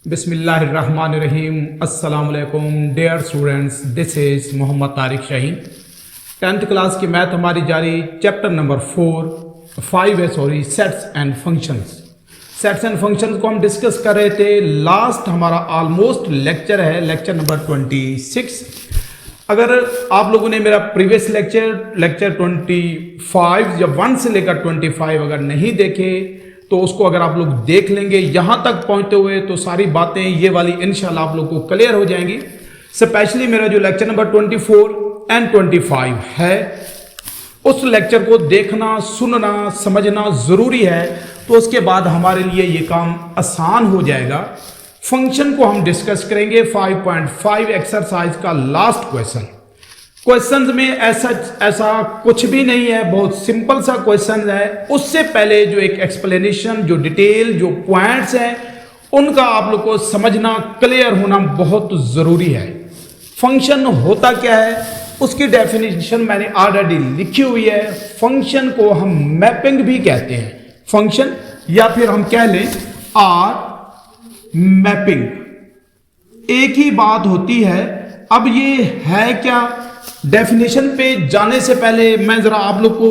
बिस्मिल्लाहिर्रहमानिर्रहीम। अस्सलाम वालेकुम dear students, this is Mohammad Tariq Shaheen. 10th class की मैथ हमारी जारी, chapter number 5 sets and functions. Sets and functions को हम डिस्कस कर रहे थे। लास्ट हमारा ऑलमोस्ट लेक्चर है, लेक्चर नंबर 26। अगर आप लोगों ने मेरा प्रीवियस लेक्चर 25 या 1 से लेकर 25 अगर नहीं देखे तो उसको अगर आप लोग देख लेंगे यहां तक पहुंचते हुए तो सारी बातें ये वाली इंशाल्लाह आप लोग को क्लियर हो जाएंगी। स्पेशली मेरा जो लेक्चर नंबर 24 एंड 25 है उस लेक्चर को देखना, सुनना, समझना जरूरी है। तो उसके बाद हमारे लिए ये काम आसान हो जाएगा। फंक्शन को हम डिस्कस करेंगे। 5.5 एक्सरसाइज का लास्ट क्वेश्चन में ऐसा कुछ भी नहीं है, बहुत सिंपल सा क्वेश्चन है। उससे पहले जो एक एक्सप्लेनेशन, जो डिटेल, जो पॉइंट्स हैं उनका आप लोग को समझना, क्लियर होना बहुत जरूरी है। फंक्शन होता क्या है उसकी डेफिनेशन मैंने ऑलरेडी लिखी हुई है। फंक्शन को हम मैपिंग भी कहते हैं, फंक्शन, या फिर हम कह लें आर मैपिंग, एक ही बात होती है। अब ये है क्या, डेफिनेशन पे जाने से पहले मैं जरा आप लोग को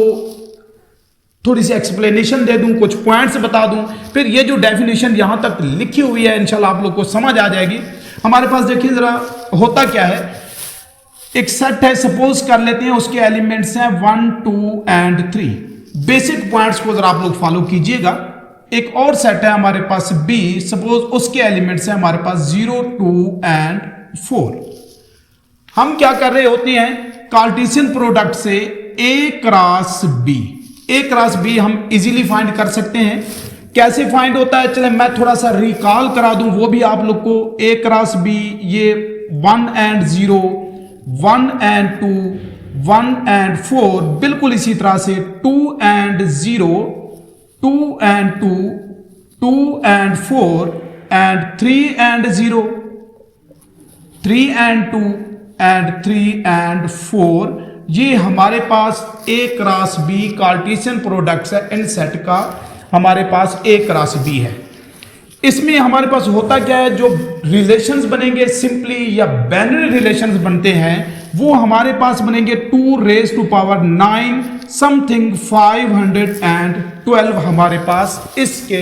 थोड़ी सी एक्सप्लेनेशन दे दूं, कुछ पॉइंट्स बता दूं, फिर ये जो डेफिनेशन यहां तक लिखी हुई है इंशाल्लाह आप लोग को समझ आ जाएगी। हमारे पास देखिए जरा होता क्या है, एक सेट है, सपोज कर लेते हैं उसके एलिमेंट्स हैं 1, 2 एंड 3। बेसिक पॉइंट्स को जरा आप लोग फॉलो कीजिएगा। एक और सेट है हमारे पास B, सपोज उसके एलिमेंट्स हैं हमारे पास 0, 2 एंड 4। हम क्या कर रहे होते हैं, कार्टेशियन प्रोडक्ट से A क्रॉस B हम इजीली फाइंड कर सकते हैं। कैसे फाइंड होता है, चले मैं थोड़ा सा रिकॉल करा दूं वो भी आप लोग को। A क्रॉस B, ये 1 एंड 0, 1 एंड 2, 1 एंड 4, बिल्कुल इसी तरह से 2 and 0, 2 and 2, 2 and 4 and 3 and 0, 3 and 2 and 3 and 4। ये हमारे पास A cross B Cartesian products है इन सेट का, हमारे पास A क्रॉस B है। इसमें हमारे पास होता क्या है, जो रिलेशंस बनेंगे सिंपली या बाइनरी रिलेशंस बनते हैं वो हमारे पास बनेंगे 2⁹ समथिंग 512 हमारे पास इसके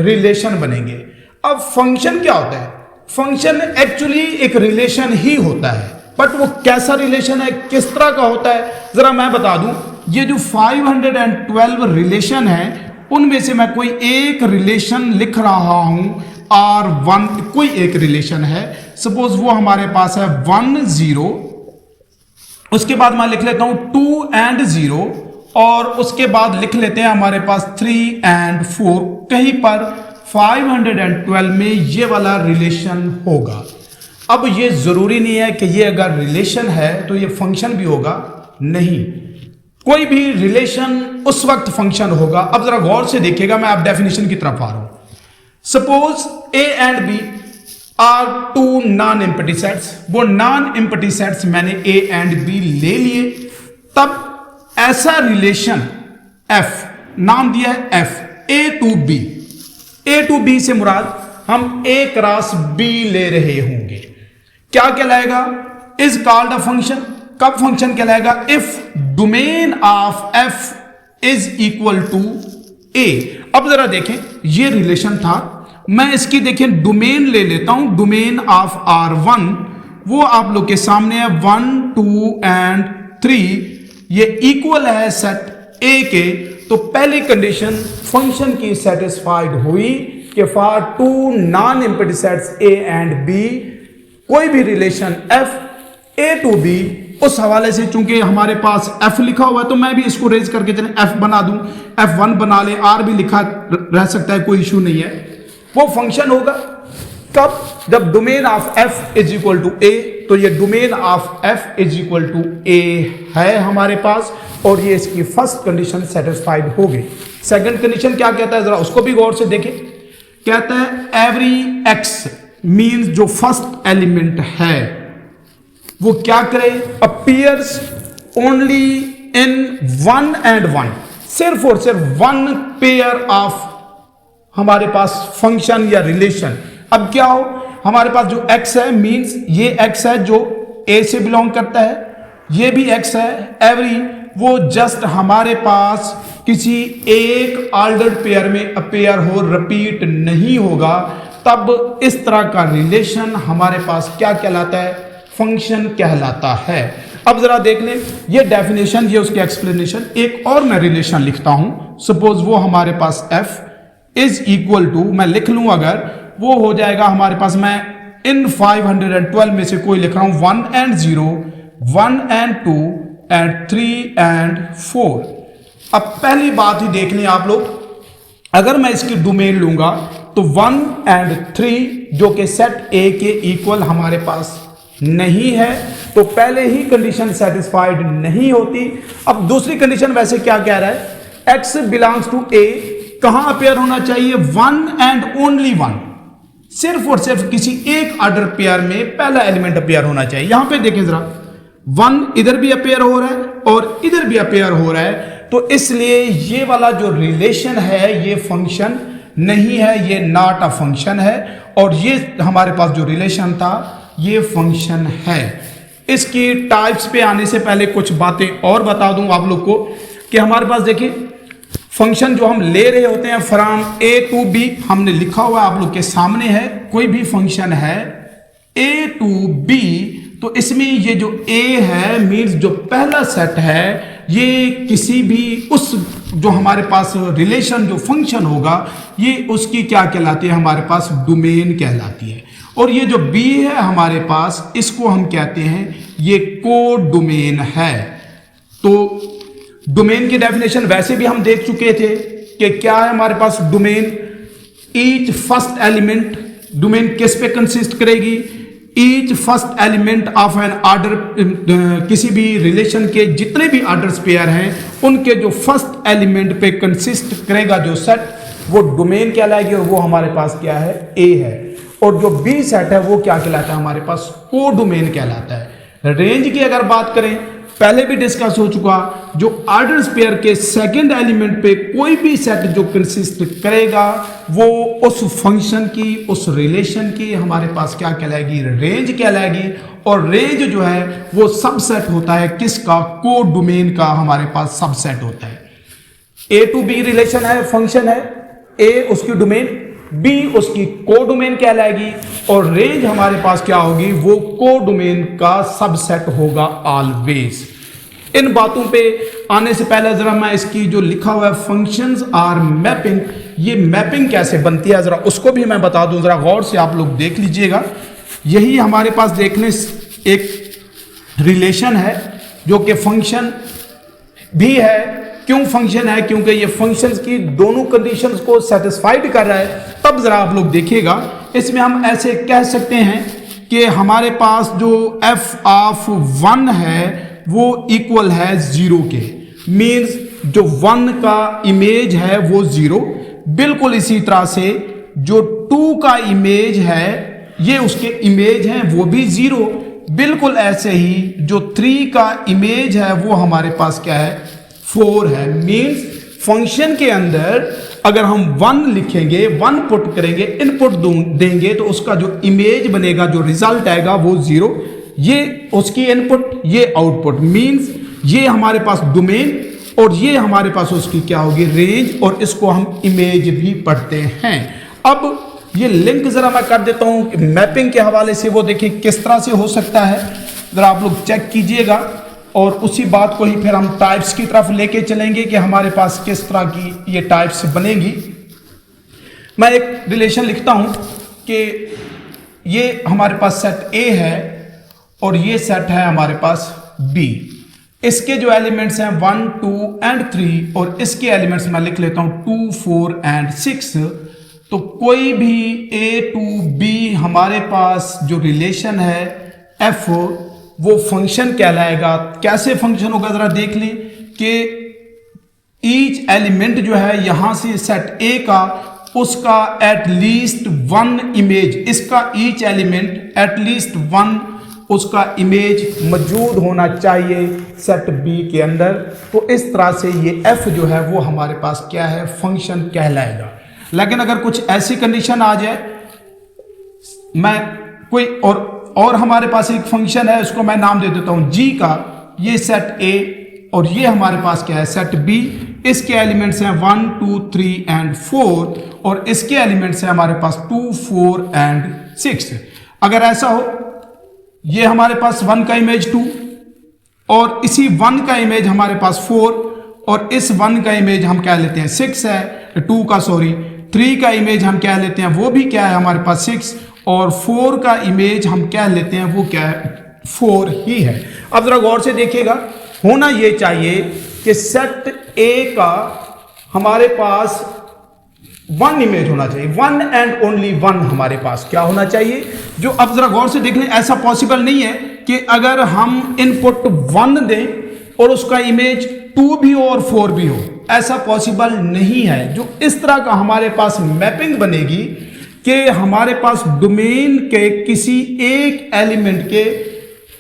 रिलेशन बनेंगे। अब फंक्शन क्या होता है, फंक्शन एक्चुअली एक रिलेशन ही होता है, बट वो कैसा रिलेशन है, किस तरह का होता है जरा मैं बता दूं। ये जो 512 रिलेशन है उनमें से मैं कोई एक रिलेशन लिख रहा हूं, R1 कोई एक रिलेशन है, सपोज वो हमारे पास है 1, 0, उसके बाद मैं लिख लेता हूं 2 एंड 0, और उसके बाद लिख लेते हैं हमारे पास 3 एंड 4। कहीं पर 512 में ये वाला रिलेशन होगा। अब ये जरूरी नहीं है कि ये अगर रिलेशन है तो ये फंक्शन भी होगा, नहीं, कोई भी रिलेशन उस वक्त फंक्शन होगा। अब जरा गौर से देखिएगा, मैं आप डेफिनेशन की तरफ आ रहा हूं। Suppose A and B are 2 non empty sets, वो नॉन एम्प्टी सेट्स मैंने A एंड B ले लिए, तब ऐसा रिलेशन F, नाम दिया है F, A टू B से मुराद हम A क्रॉस B ले रहे होंगे, क्या कहलाएगा, इज कॉल्ड अ फंक्शन। कब फंक्शन कहलाएगा, if domain of F is equal to A। अब जरा देखें, ये रिलेशन था, मैं इसकी देखें डोमेन ले लेता हूं, डोमेन ऑफ R1 वो आप लोग के सामने है 1, 2 एंड 3, ये इक्वल है सेट A के। तो पहली कंडीशन फंक्शन की सेटिस्फाइड हुई कि for 2 non empty sets A and B कोई भी relation F A to B, उस हवाले से चूंकि हमारे पास F लिखा हुआ है तो मैं भी इसको रेज करके चले F बना दूं, F1 बना ले, R भी लिखा रह सकता है, कोई इशू नहीं है, वो फंक्शन होगा। कब, जब domain of F is equal to A, तो ये domain of F is equal to A है हमारे पास, और ये इसकी फर्स्ट कंडीशन सेटिस्फाइड हो गई। सेकंड कंडीशन क्या कहता है, जरा उसको भी गौर से देखें। कहता है एवरी X मीन्स जो फर्स्ट एलिमेंट है वो क्या करे, अपीयर्स ओनली इन 1 एंड 1, सिर्फ और सिर्फ 1 पेयर ऑफ हमारे पास फंक्शन या रिलेशन अब क्या हो, हमारे पास जो x है मींस ये x है जो a से बिलोंग करता है, ये भी x है एवरी, वो जस्ट हमारे पास किसी एक ऑर्डर्ड पेयर में अपेयर हो, रिपीट नहीं होगा, तब इस तरह का रिलेशन हमारे पास क्या कहलाता है, फंक्शन कहलाता है। अब जरा देख लें ये डेफिनेशन, ये उसकी एक्सप्लेनेशन। एक और मैं रिलेशन लिखता हूं, सपोज वो हमारे पास f इज इक्वल टू, मैं लिख लूं अगर, वो हो जाएगा हमारे पास, मैं इन 512 में से कोई लिख रहा हूं 1 and 0, 1 and 2 and 3 and 4। अब पहली बात ही देख लें आप लोग, अगर मैं इसकी डोमेन लूंगा तो 1 and 3 जो कि सेट ए के इक्वल हमारे पास नहीं है, तो पहले ही कंडीशन सेटिस्फाइड नहीं होती। अब दूसरी कंडीशन वैसे क्या कह रहा है, x बिलोंग्स टू a, कहां अपेयर होना चाहिए, 1 and only 1, सिर्फ और सिर्फ किसी एक ऑर्डर पेयर में पहला एलिमेंट अपेयर होना चाहिए। यहां पे देखें जरा, 1 इधर भी अपेयर हो रहा है और इधर भी अपेयर हो रहा है, तो इसलिए ये वाला जो रिलेशन है ये फंक्शन नहीं है, ये नॉट अ फंक्शन है, और ये हमारे पास जो रिलेशन था ये फंक्शन है। इसकी टाइप्स पे आने से पहले कुछ बातें और बता दूं आप लोग को कि हमारे पास देखिए फंक्शन जो हम ले रहे होते हैं फ्रॉम a टू b, हमने लिखा हुआ आप लोग के सामने है, कोई भी फंक्शन है a टू b, तो इसमें ये जो a है मीन्स जो पहला सेट है ये किसी भी उस जो हमारे पास रिलेशन जो फंक्शन होगा ये उसकी क्या कहलाती है, हमारे पास डोमेन कहलाती है। और ये जो b है हमारे पास, इसको हम कहते हैं ये को डोमेन है। तो डोमेन की डेफिनेशन वैसे भी हम देख चुके थे कि क्या है हमारे पास domain, each first element, domain किस पे कंसिस्ट करेगी, each first element of an order, किसी भी रिलेशन के जितने भी ऑर्डर्स पेयर हैं उनके जो फर्स्ट एलिमेंट पे कंसिस्ट करेगा जो सेट, वो डोमेन कहलाएगी, और वो हमारे पास क्या है, ए है। और जो बी सेट है वो क्या कहलाता है, हमारे पास को डोमेन कहलाता है। रेंज की अगर बात करें, पहले भी डिस्कस हो चुका, जो ऑर्डर्स पेयर के सेकंड एलिमेंट पे कोई भी सेट जो कंसिस्ट करेगा वो उस फंक्शन की, उस रिलेशन की हमारे पास क्या कहलाएगी, रेंज कहलाएगी। और रेंज जो है वो सबसेट होता है किसका, को डोमेन का हमारे पास सबसेट होता है। ए टू बी रिलेशन है, फंक्शन है, ए उसकी डोमेन, बी उसकी को डोमेन कहलाएगी, और रेंज हमारे पास क्या होगी, वो को डोमेन का सबसेट होगा ऑलवेज। इन बातों पे आने से पहले जरा मैं इसकी जो लिखा हुआ है फंक्शंस आर मैपिंग, ये मैपिंग कैसे बनती है जरा उसको भी मैं बता दूं, जरा गौर से आप लोग देख लीजिएगा। यही हमारे पास देखने एक रिलेशन है जो कि फंक्शन भी है। क्यों फंक्शन है, क्योंकि ये फंक्शंस की दोनों कंडीशंस को सेटिस्फाइड कर रहा है। तब जरा आप लोग देखिएगा, इसमें हम ऐसे कह सकते हैं कि हमारे पास जो f ऑफ 1 है वो इक्वल है 0 के, मीन्स जो 1 का इमेज है वो 0, बिल्कुल इसी तरह से जो 2 का इमेज है ये उसके इमेज है वो भी 0, बिल्कुल ऐसे ही जो 3 का इमेज है वो हमारे पास क्या है, 4 है। मीन्स फंक्शन के अंदर अगर हम 1 लिखेंगे, 1 पुट करेंगे, इनपुट देंगे तो उसका जो इमेज बनेगा, जो रिजल्ट आएगा वो 0, ये उसकी इनपुट, ये आउटपुट। मीन्स ये हमारे पास डोमेन और ये हमारे पास उसकी क्या होगी, रेंज, और इसको हम इमेज भी पढ़ते हैं। अब ये लिंक जरा मैं कर देता हूं मैपिंग के हवाले से, वो देखिए किस तरह से हो सकता है, जरा आप लोग चेक कीजिएगा, और उसी बात को ही फिर हम टाइप्स की तरफ लेके चलेंगे कि हमारे पास किस तरह की ये टाइप्स बनेगी। मैं एक रिलेशन लिखता हूं कि ये हमारे पास सेट ए है और ये सेट है हमारे पास बी। इसके जो एलिमेंट्स हैं 1, 2 and 3, और इसके एलिमेंट्स मैं लिख लेता हूं 2, 4 and 6। तो कोई भी ए टू बी हमारे पास जो रिलेशन है एफ, वो फंक्शन कहलाएगा। कैसे फंक्शन होगा जरा देख लें कि ईच एलिमेंट जो है यहां से सेट ए का, उसका एटलीस्ट 1 इमेज, इसका ईच एलिमेंट एटलीस्ट 1 उसका इमेज मौजूद होना चाहिए सेट बी के अंदर। तो इस तरह से ये एफ जो है वो हमारे पास क्या है, फंक्शन कहलाएगा। लेकिन अगर कुछ ऐसी कंडीशन आ जाए मैं कोई और हमारे पास एक फंक्शन है, उसको मैं नाम दे देता हूं जी का। ये सेट ए और ये हमारे पास क्या है, सेट बी। इसके एलिमेंट्स हैं 1 2 3 एंड 4 और इसके एलिमेंट्स हैं हमारे पास 2 4 एंड 6। अगर ऐसा हो, ये हमारे पास 1 का इमेज 2 और इसी 1 का इमेज हमारे पास 4 और इस 1 का इमेज हम क्या लेते हैं 6 है, 2 का सॉरी 3 का इमेज हम क्या लेते हैं, वो भी क्या है हमारे पास 6 और 4 का इमेज हम क्या लेते हैं, वो क्या है 4 ही है। अब जरा गौर से देखिएगा, होना ये चाहिए कि सेट ए का हमारे पास 1 इमेज होना चाहिए, 1 एंड ओनली 1 हमारे पास क्या होना चाहिए। जो अब जरा गौर से देख लें, ऐसा पॉसिबल नहीं है कि अगर हम इनपुट 1 दें और उसका इमेज 2 भी हो और 4 भी हो, ऐसा पॉसिबल नहीं है। जो इस तरह का हमारे पास मैपिंग बनेगी कि हमारे पास डोमेन के किसी एक एलिमेंट के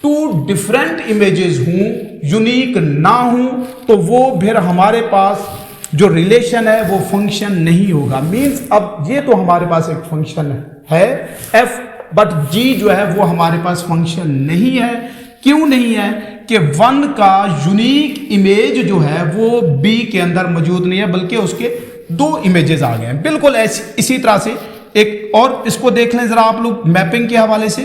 2 डिफरेंट इमेजेस हों, यूनिक ना हो, तो वो फिर हमारे पास जो रिलेशन है वो फंक्शन नहीं होगा। मींस अब ये तो हमारे पास एक फंक्शन है एफ, बट जी जो है वो हमारे पास फंक्शन नहीं है। क्यों नहीं है कि 1 का यूनिक इमेज जो है वो बी के अंदर मौजूद नहीं है, बल्कि उसके 2 इमेजेस आ गए हैं। बिल्कुल इसी तरह से एक और इसको देख लें जरा आप लोग मैपिंग के हवाले से।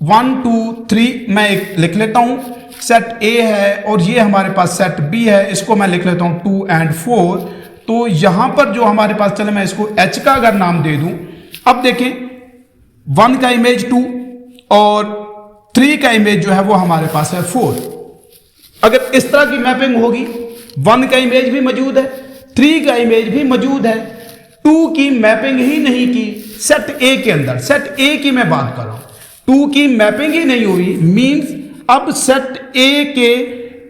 1 2 3 मैं एक लिख लेता हूं, सेट ए है और ये हमारे पास सेट बी है, इसको मैं लिख लेता हूं 2 एंड 4। तो यहां पर जो हमारे पास, चले मैं इसको एच का अगर नाम दे दूं, अब देखें 1 का इमेज 2 और 3 का इमेज जो है वो हमारे पास है 4। अगर इस तरह की मैपिंग होगी, 1 का इमेज भी मौजूद है, 3 का इमेज भी मौजूद है, 2 की मैपिंग ही नहीं की सेट ए के अंदर, सेट ए की मैं बात कर रहा हूं, 2 की मैपिंग ही नहीं हुई। मींस अब सेट ए के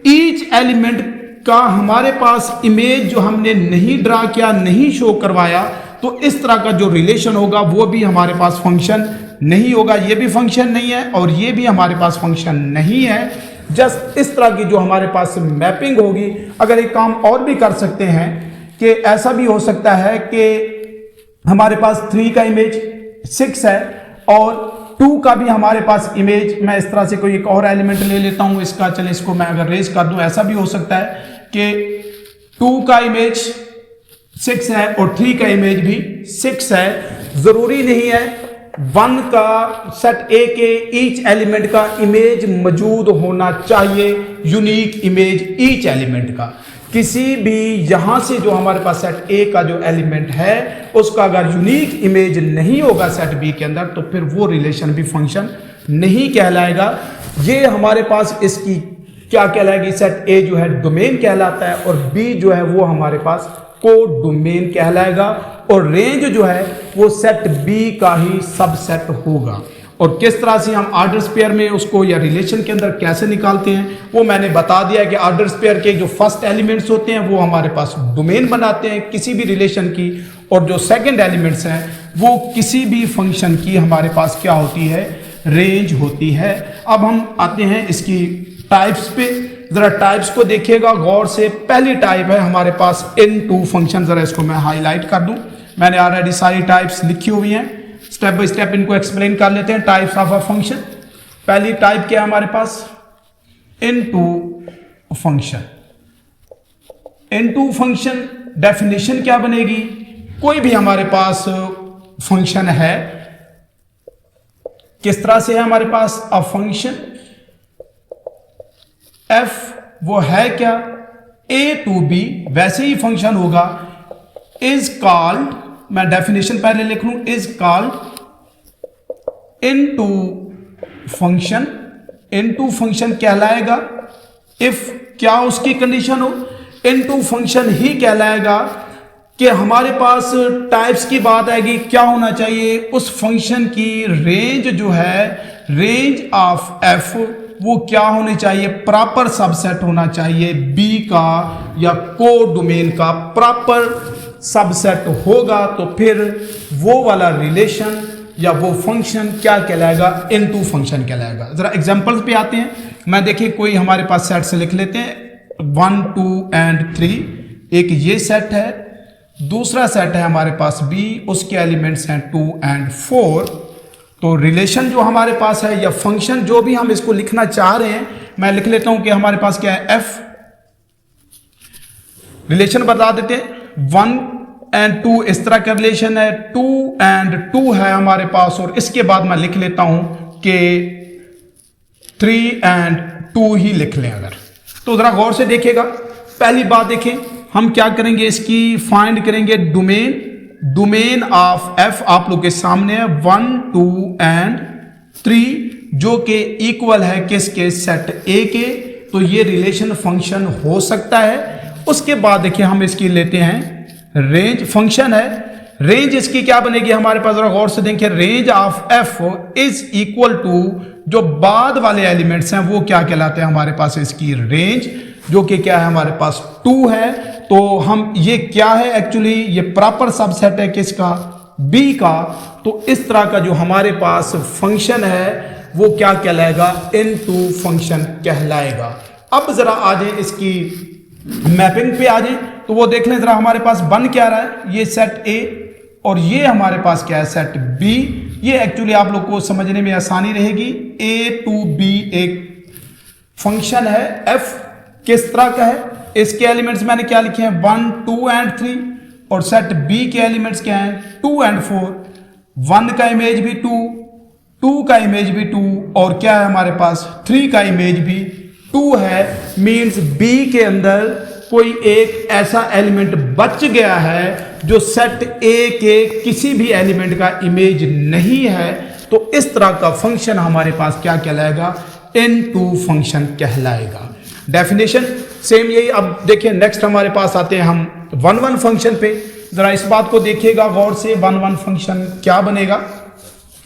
ईच एलिमेंट का हमारे पास इमेज जो हमने नहीं ड्रा किया, नहीं शो करवाया, तो इस तरह का जो रिलेशन होगा वो भी हमारे पास फंक्शन नहीं होगा। ये भी फंक्शन नहीं है और ये भी हमारे पास फंक्शन नहीं है। जस्ट इस तरह की जो हमारे पास मैपिंग होगी। अगर एक काम और भी कर सकते हैं कि ऐसा भी हो सकता है कि हमारे पास 3 का इमेज 6 है और 2 का भी हमारे पास इमेज, मैं इस तरह से कोई एक और एलिमेंट ले लेता हूं इसका, चले इसको मैं अगर रेज कर दूं, ऐसा भी हो सकता है कि 2 का इमेज 6 है और 3 का इमेज भी 6 है। जरूरी नहीं है 1 का सेट ए के ईच एलिमेंट का इमेज मौजूद होना चाहिए, यूनिक इमेज ईच एलिमेंट का। किसी भी यहां से जो हमारे पास सेट ए का जो एलिमेंट है उसका अगर यूनिक इमेज नहीं होगा सेट बी के अंदर, तो फिर वो रिलेशन भी फंक्शन नहीं कहलाएगा। ये हमारे पास इसकी क्या कहलाएगी, सेट ए जो है डोमेन कहलाता है और बी जो है वो हमारे पास कोड डोमेन कहलाएगा और रेंज जो है वो सेट बी का ही सबसेट होगा। और किस तरह से हम ऑर्डर स्पेयर में उसको या रिलेशन के अंदर कैसे निकालते हैं वो मैंने बता दिया कि ऑर्डर स्पेयर के जो फर्स्ट एलिमेंट्स होते हैं वो हमारे पास डोमेन बनाते हैं किसी भी रिलेशन की, और जो सेकंड एलिमेंट्स हैं वो किसी भी फंक्शन की हमारे पास क्या होती है, रेंज होती है। अब हम आते हैं इसकी टाइप्स पे, जरा टाइप्स को देखिएगा गौर से। पहली टाइप है हमारे पास इनटू फंक्शन, जरा इसको मैं हाईलाइट कर दूं, मैंने ऑलरेडी सारी टाइप्स लिखी हुई हैं, स्टेप बाय स्टेप इनको एक्सप्लेन कर लेते हैं। टाइप्स ऑफ अ फंक्शन, पहली टाइप क्या है हमारे पास, into function. Into function definition क्या बनेगी, कोई भी हमारे पास फंक्शन है, किस तरह से है हमारे पास अ फंक्शन एफ, वो है क्या ए टू बी, वैसे ही फंक्शन होगा इज कॉल्ड, मैं डेफिनेशन पहले लिख लूं, is called into function. Into function कहलाएगा इफ क्या उसकी कंडीशन हो, इनटू फंक्शन ही कहलाएगा कि हमारे पास टाइप्स की बात आएगी, क्या होना चाहिए उस फंक्शन की रेंज जो है, रेंज ऑफ एफ वो क्या होनी चाहिए, प्रॉपर सबसेट होना चाहिए बी का या कोड डोमेन का प्रॉपर सबसेट होगा, तो फिर वो वाला रिलेशन या वो फंक्शन क्या कहलाएगा, इनटू फंक्शन कहलाएगा। जरा एग्जांपल्स पे आते हैं, मैं देखिए कोई हमारे पास सेट से लिख लेते हैं 1 2 एंड 3, एक ये सेट है, दूसरा सेट है हमारे पास बी, उसके एलिमेंट्स हैं 2 एंड 4, तो रिलेशन जो हमारे पास है या फंक्शन जो भी हम इसको लिखना चाह रहे हैं, मैं लिख लेता हूं कि हमारे पास क्या है, एफ। रिलेशन बता देते हैं, 1 and 2 इस तरह का रिलेशन है, 2 and 2 है हमारे पास, और इसके बाद मैं लिख लेता हूं कि 3 and 2 ही लिख लें अगर। तो जरा गौर से देखिएगा, पहली बात देखें, हम क्या करेंगे, इसकी फाइंड करेंगे डोमेन ऑफ एफ आप लोग के सामने है 1, 2 and 3, जो कि इक्वल है किसके, सेट ए के। तो ये रिलेशन फंक्शन हो सकता है। उसके बाद देखिए हम इसकी लेते हैं रेंज, फंक्शन है, रेंज इसकी क्या बनेगी हमारे पास, जरा गौर से देखिए, range of F is equal to, जो बाद वाले एलिमेंट्स हैं वो क्या कहलाते हैं हमारे पास, इसकी रेंज, जो कि क्या है हमारे पास 2 है। तो हम ये क्या है एक्चुअली, ये प्रॉपर सबसेट है किसका, बी का। तो इस तरह का जो हमारे पास फंक्शन है वो क्या कहलाएगा, इनटू फंक्शन कहलाएगा। अब जरा आ जाए इसकी मैपिंग पे आ जाए, तो वो देख लें जरा, हमारे पास बन क्या रहा है, ये सेट ए और ये हमारे पास क्या है, सेट बी। ये एक्चुअली आप लोग को समझने में आसानी रहेगी। ए टू बी एक फंक्शन है, एफ किस तरह का है, इसके एलिमेंट्स मैंने क्या लिखे हैं, 1, 2 and 3, और सेट बी के एलिमेंट्स क्या हैं, 2 and 4। 1 का इमेज भी 2 का इमेज भी 2, और क्या है हमारे पास 3 का इमेज भी 2 है। मींस बी के अंदर कोई एक ऐसा एलिमेंट बच गया है जो सेट ए के किसी भी एलिमेंट का इमेज नहीं है। तो इस तरह का फंक्शन हमारे पास क्या कहलाएगा, इनटू फंक्शन कहलाएगा। डेफिनेशन सेम यही। अब देखिए नेक्स्ट हमारे पास आते हैं हम 1-1 फंक्शन पे। जरा इस बात को देखिएगा गौर से, 1-1 फंक्शन क्या बनेगा।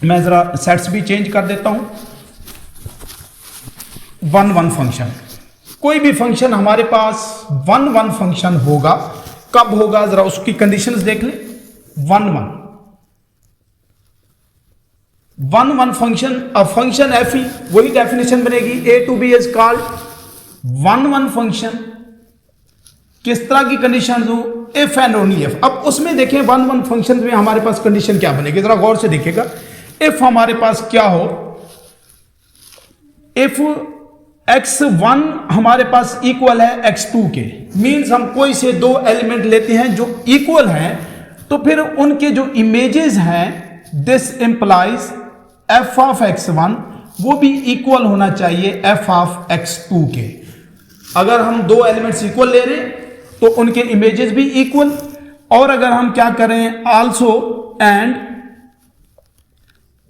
मैं जरा सेट्स भी चेंज कर देता हूं। 1-1 फंक्शन, कोई भी फंक्शन हमारे पास 1-1 फंक्शन होगा, कब होगा जरा उसकी कंडीशंस देख लें। 1-1 function, a function F E, वही डेफिनेशन बनेगी, A to B is called 1-1 function. किस तरह की कंडीशन हो, इफ एंड ओनली इफ। अब उसमें देखें 1-1 फंक्शन में हमारे पास कंडीशन क्या बनेगी, जरा गौर से देखिएगा। इफ हमारे पास क्या हो, इफ x1 हमारे पास इक्वल है x2 के, मींस हम कोई से दो एलिमेंट लेते हैं जो इक्वल हैं, तो फिर उनके जो इमेजेस हैं, this implies f of x1 वो भी इक्वल होना चाहिए f ऑफ x2 के। अगर हम दो एलिमेंट्स इक्वल ले रहे हैं तो उनके इमेजेस भी इक्वल, और अगर हम क्या करें आल्सो एंड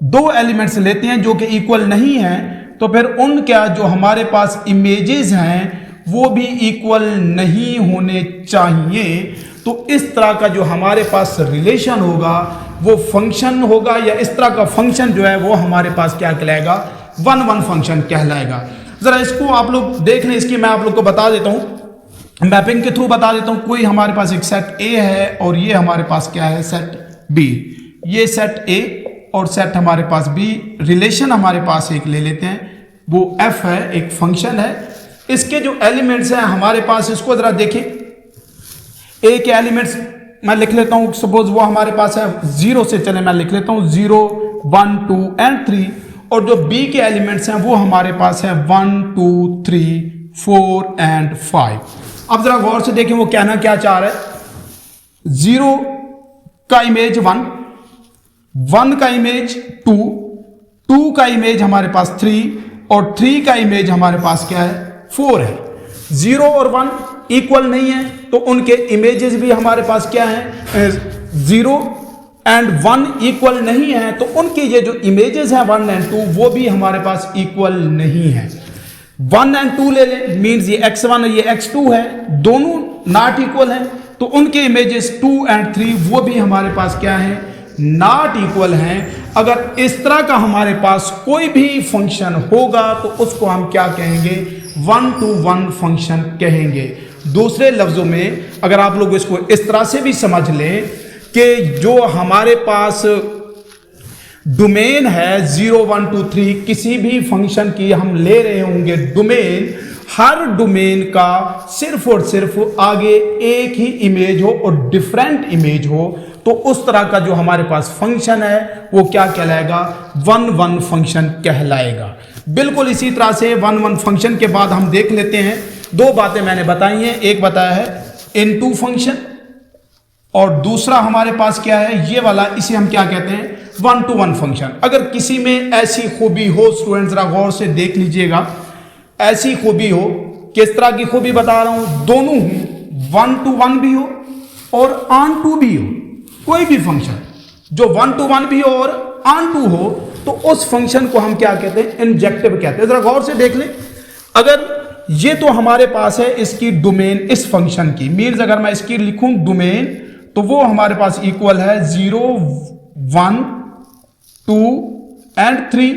दो एलिमेंट्स लेते हैं जो कि इक्वल नहीं है, तो फिर उनका जो हमारे पास इमेजेस हैं वो भी इक्वल नहीं होने चाहिए। तो इस तरह का जो हमारे पास रिलेशन होगा वो फंक्शन होगा, या इस तरह का फंक्शन जो है वो हमारे पास क्या कहलाएगा, 1-1 फंक्शन कहलाएगा। जरा इसको आप लोग देख लें, इसकी मैं आप लोग को बता देता हूं, मैपिंग के थ्रू बता देता हूं। कोई हमारे पास एक सेट ए है और ये हमारे पास क्या है, सेट बी। ये सेट ए और सेट हमारे पास बी, रिलेशन हमारे पास एक ले लेते हैं, वो एफ है, एक फंक्शन है। इसके जो एलिमेंट्स हैं हमारे पास, इसको जरा देखें। ए के एलिमेंट्स मैं लिख लेता हूं, सपोज वो हमारे पास है 0 से, चले मैं लिख लेता हूं 0, 1, 2 and 3, और जो बी के एलिमेंट्स हैं वो हमारे पास है 1, 2, 3, 4 and 5। अब जरा गौर से देखें वो कहना क्या चाह रहा है। 0 का इमेज 1, 1 का इमेज 2, 2 का इमेज हमारे पास 3, और 3 का इमेज हमारे पास क्या है, 4 है। 0 और 1 इक्वल नहीं है, तो उनके इमेजेस भी हमारे पास क्या है, 0 एंड 1 इक्वल नहीं है, तो उनके ये जो इमेजेस हैं 1 and 2 वो भी हमारे पास इक्वल नहीं है। 1 and 2 ले लें, मीन्स ये x1 और ये x2 है, दोनों नॉट इक्वल हैं, तो उनके इमेजेस 2 and 3 वो भी हमारे पास क्या है, नॉट इक्वल हैं। अगर इस तरह का हमारे पास कोई भी फंक्शन होगा तो उसको हम क्या कहेंगे, 1-1 फंक्शन कहेंगे। दूसरे लफ्जों में अगर आप लोग इसको इस तरह से भी समझ लें कि जो हमारे पास डोमेन है 0, 1, 2, 3, किसी भी फंक्शन की हम ले रहे होंगे डोमेन, हर डोमेन का सिर्फ और सिर्फ आगे एक ही इमेज हो और डिफरेंट इमेज हो, तो उस तरह का जो हमारे पास फंक्शन है वो क्या कहलाएगा, वन वन फंक्शन कहलाएगा। बिल्कुल इसी तरह से वन वन फंक्शन के बाद हम देख लेते हैं, दो बातें मैंने बताई हैं, एक बताया है इनटू फंक्शन और दूसरा हमारे पास क्या है, ये वाला, इसे हम क्या कहते हैं, वन टू वन फंक्शन। अगर किसी में ऐसी खूबी हो, स्टूडेंट जरा गौर से देख लीजिएगा, ऐसी खूबी हो, किस तरह की खूबी बता रहा हूं, दोनों हो, वन टू वन भी हो और ऑन टू भी हो, कोई भी फंक्शन जो वन टू वन भी हो और ऑन टू हो, तो उस फंक्शन को हम क्या कहते हैं, इंजेक्टिव कहते हैं। जरा गौर से देख लें, अगर ये तो हमारे पास है इसकी डोमेन इस फंक्शन की, मीन्स अगर मैं इसकी लिखूं डोमेन, तो वो हमारे पास इक्वल है 0 1 2 एंड 3,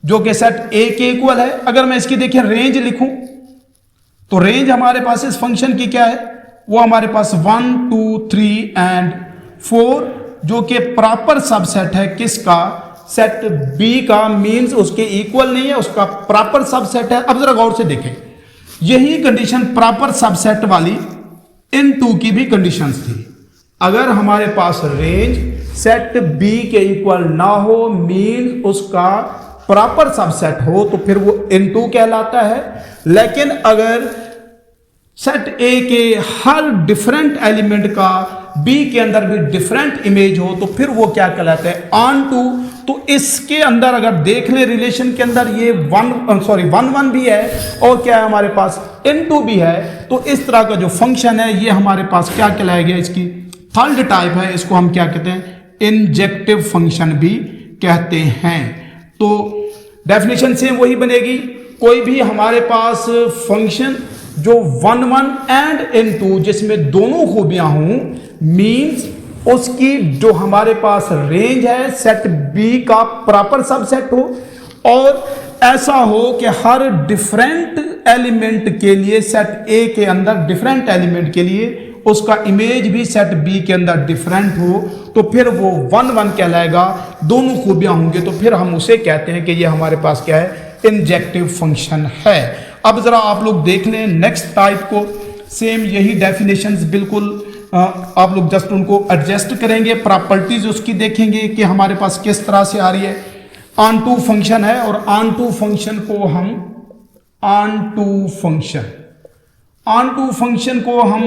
जो कि सेट ए के इक्वल है। अगर मैं इसकी देखिए रेंज लिखूं, तो रेंज हमारे पास इस फंक्शन की क्या है, वो हमारे पास 1 2 3 एंड 4, जो कि प्रॉपर सबसेट है किसका, सेट बी का, मीन्स उसके इक्वल नहीं है, उसका प्रॉपर सबसेट है। अब जरा गौर से देखें, यही कंडीशन प्रॉपर सबसेट वाली इन टू की भी कंडीशंस थी। अगर हमारे पास रेंज सेट बी के इक्वल ना हो, मीन उसका प्रॉपर सबसेट हो, तो फिर वो इन टू कहलाता है। लेकिन अगर सेट ए के हर डिफरेंट एलिमेंट का बी के अंदर भी डिफरेंट इमेज हो, तो फिर वो क्या कहलाता है, ऑन टू। तो इसके अंदर अगर देख ले रिलेशन के अंदर ये वन वन भी है और क्या है हमारे पास इन टू भी है, तो इस तरह का जो फंक्शन है ये हमारे पास क्या कहलाएगा, इसकी थर्ड टाइप है, इसको हम क्या कहते हैं, इंजेक्टिव फंक्शन भी कहते हैं। तो डेफिनेशन सेम वही बनेगी, कोई भी हमारे पास फंक्शन जो one one and into, जिसमें दोनों खूबियां हों, मीन्स उसकी जो हमारे पास रेंज है सेट बी का प्रॉपर सबसेट हो, और ऐसा हो कि हर डिफरेंट एलिमेंट के लिए सेट ए के अंदर डिफरेंट एलिमेंट के लिए उसका इमेज भी सेट बी के अंदर डिफरेंट हो, तो फिर वो वन वन कहलाएगा। दोनों खूबियां होंगे तो फिर हम उसे कहते हैं कि ये हमारे पास क्या है, इंजेक्टिव फंक्शन है। अब जरा आप लोग देख लें नेक्स्ट टाइप को, सेम यही डेफिनेशंस बिल्कुल आप लोग जस्ट उनको एडजस्ट करेंगे, प्रॉपर्टीज उसकी देखेंगे कि हमारे पास किस तरह से आ रही है। ऑन टू फंक्शन है और ऑन टू फंक्शन को हम ऑन टू फंक्शन को हम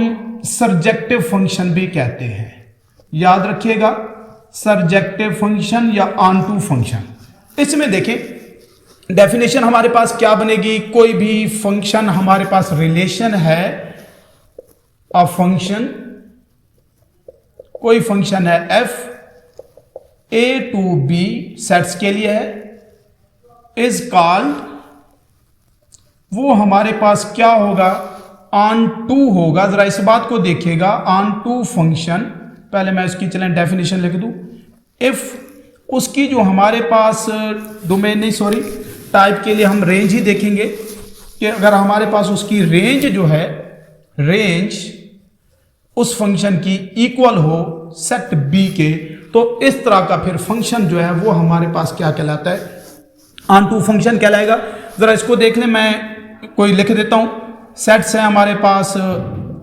सर्जेक्टिव फंक्शन भी कहते हैं। याद रखिएगा, सर्जेक्टिव फंक्शन या ऑन टू फंक्शन। इसमें देखें डेफिनेशन हमारे पास क्या बनेगी, कोई भी फंक्शन हमारे पास रिलेशन है, अ फंक्शन, कोई फंक्शन है F A to B sets के लिए है, इज कॉल्ड, वो हमारे पास क्या होगा, ऑन टू होगा। जरा इस बात को देखिएगा, ऑन टू फंक्शन, पहले मैं उसकी चलें डेफिनेशन लिख दूं, इफ उसकी जो हमारे पास डोमेन नहीं सॉरी टाइप के लिए हम रेंज ही देखेंगे कि अगर हमारे पास उसकी रेंज जो है, रेंज उस फंक्शन की इक्वल हो सेट बी के, तो इस तरह का फिर फंक्शन जो है वो हमारे पास क्या कहलाता है, ऑन टू फंक्शन कहलाएगा। जरा इसको देख लें, मैं कोई लिख देता हूं, सेट्स है हमारे पास